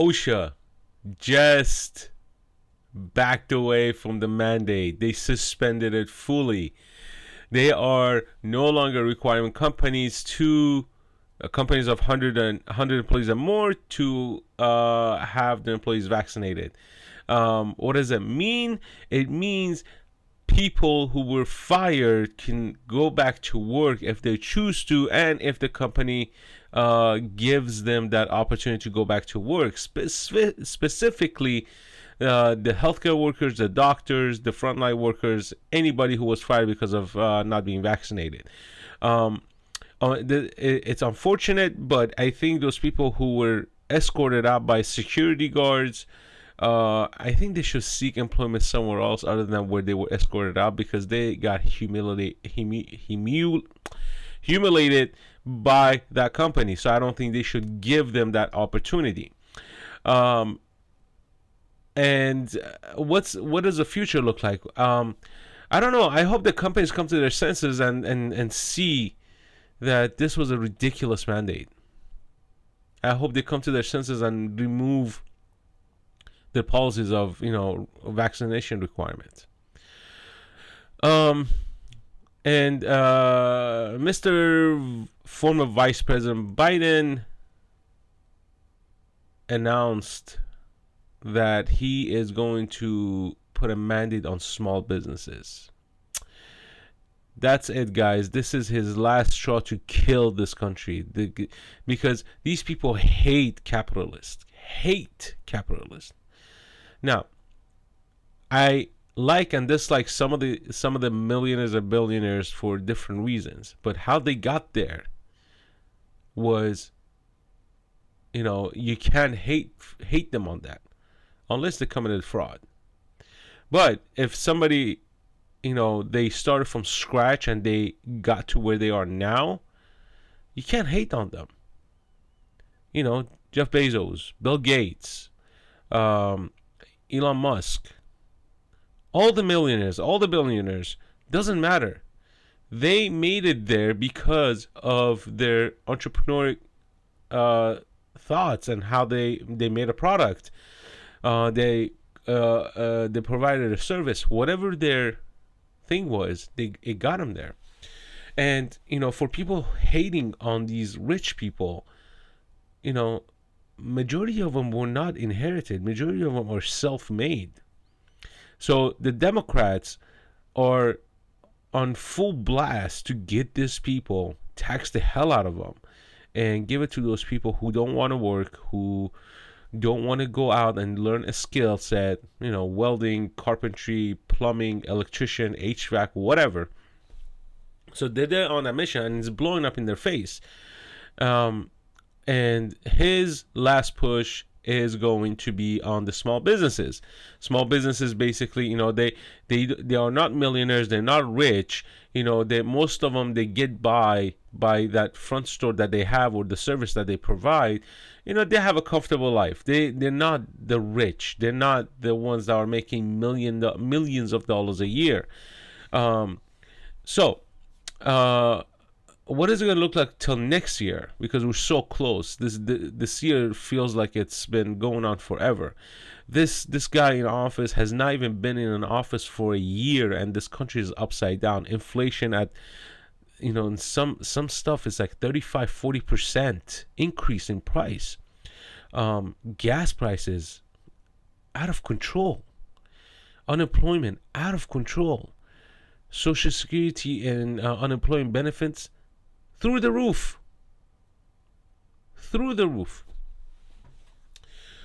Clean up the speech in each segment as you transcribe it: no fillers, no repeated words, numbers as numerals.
OSHA just backed away from the mandate. They suspended it fully. They are no longer requiring companies of 100 employees or more to have their employees vaccinated. What does that mean? It means people who were fired can go back to work if they choose to, and if the company gives them that opportunity to go back to work. Specifically, the healthcare workers, the doctors, the frontline workers, anybody who was fired because of not being vaccinated. It's unfortunate, but I think those people who were escorted out by security guards, I think they should seek employment somewhere else other than where they were escorted out, because they got humiliated by that company. So I don't think they should give them that opportunity. And what does the future look like? I don't know. I hope the companies come to their senses and see that this was a ridiculous mandate. I hope they come to their senses and remove the policies of vaccination requirements. And Mr. former Vice President Biden announced that he is going to put a mandate on small businesses. That's it, guys. This is his last straw to kill this country, because these people hate capitalists. Now, I like and dislike some of the millionaires or billionaires for different reasons, but how they got there was, you can't hate them on that unless they committed fraud. But if somebody, they started from scratch and they got to where they are now, you can't hate on them. Jeff Bezos, Bill Gates, Elon Musk, all the millionaires, all the billionaires, doesn't matter. They made it there because of their entrepreneurial thoughts and how they made a product. They provided a service. Whatever their thing was, it got them there. And for people hating on these rich people, majority of them were not inherited. Majority of them are self-made. So the Democrats are on full blast to get these people, tax the hell out of them, and give it to those people who don't want to work, who don't want to go out and learn a skill set, welding, carpentry, plumbing, electrician, HVAC, whatever. So they're on a mission, and it's blowing up in their face. And his last push is going to be on the small businesses. Small businesses, basically, they are not millionaires, they're not rich. Most of them, they get by that front store that they have or the service that they provide. They have a comfortable life. They're not the rich. They're not the ones that are making millions of dollars a year. What is it going to look like till next year? Because we're so close. This year feels like it's been going on forever. This guy in office has not even been in an office for a year, and this country is upside down. Inflation at, in some stuff is like 35-40% increase in price. Gas prices out of control. Unemployment out of control. Social Security and unemployment benefits through the roof.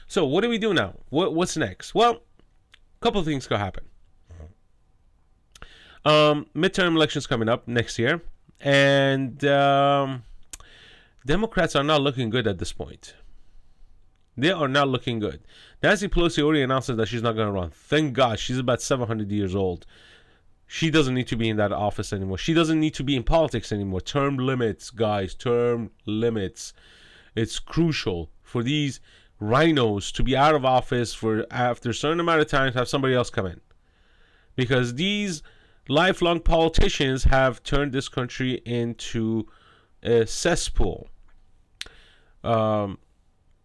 So what do we do now? What's next? Well, a couple of things could happen. Midterm elections coming up next year, and Democrats are not looking good at this point. They are not looking good. Nancy Pelosi already announced that she's not going to run. Thank God. She's about 700 years old. She doesn't need to be in that office anymore. She doesn't need to be in politics anymore. Term limits, guys. Term limits. It's crucial for these rhinos to be out of office for after a certain amount of time to have somebody else come in. Because these lifelong politicians have turned this country into a cesspool.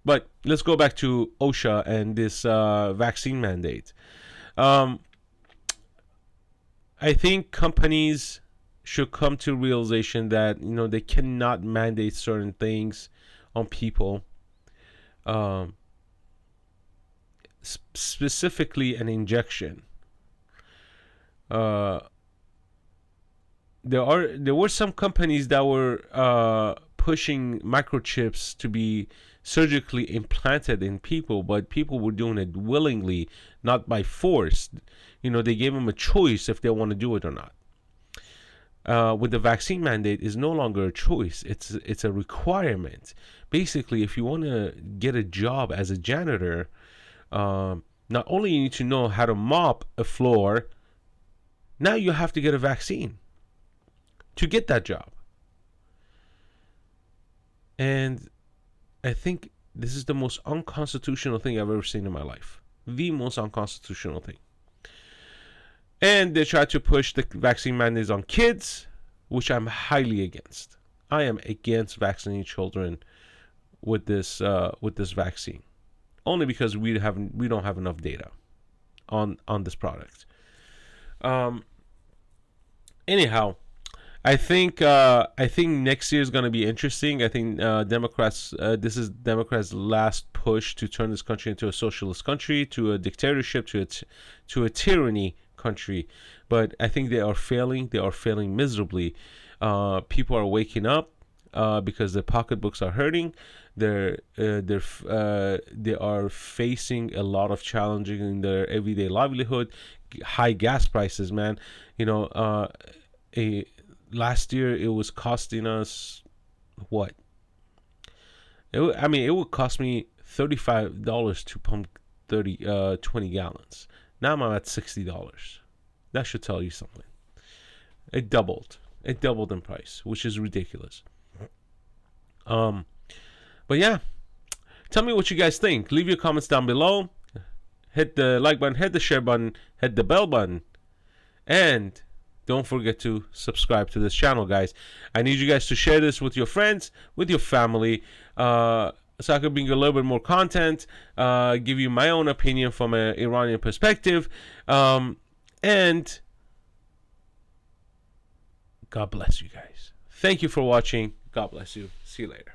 But let's go back to OSHA and this vaccine mandate. Um, I think companies should come to realization that they cannot mandate certain things on people, um, specifically an injection. Uh, there were some companies that were pushing microchips to be surgically implanted in people, but people were doing it willingly, not by force. They gave them a choice if they want to do it or not. With the vaccine mandate, is no longer a choice; it's a requirement. Basically, if you want to get a job as a janitor, not only you need to know how to mop a floor, now you have to get a vaccine to get that job. And I think this is the most unconstitutional thing I've ever seen in my life. The most unconstitutional thing. And they try to push the vaccine mandates on kids, which I'm highly against. I am against vaccinating children with this vaccine, only because we don't have enough data on this product. Anyhow, I think next year is going to be interesting. I think Democrats. This is Democrats' last push to turn this country into a socialist country, to a dictatorship, to a tyranny country. But I think they are failing. They are failing miserably. People are waking up because their pocketbooks are hurting. They are facing a lot of challenges in their everyday livelihood. High gas prices, man. Last year it was costing us what? It would cost me $35 to pump 20 gallons. Now I'm at $60. That should tell you something. It doubled. It doubled in price, which is ridiculous. But yeah, tell me what you guys think. Leave your comments down below. Hit the like button, hit the share button, hit the bell button, and don't forget to subscribe to this channel, guys. I need you guys to share this with your friends, with your family, so I can bring you a little bit more content, give you my own opinion from an Iranian perspective, and God bless you guys. Thank you for watching. God bless you. See you later.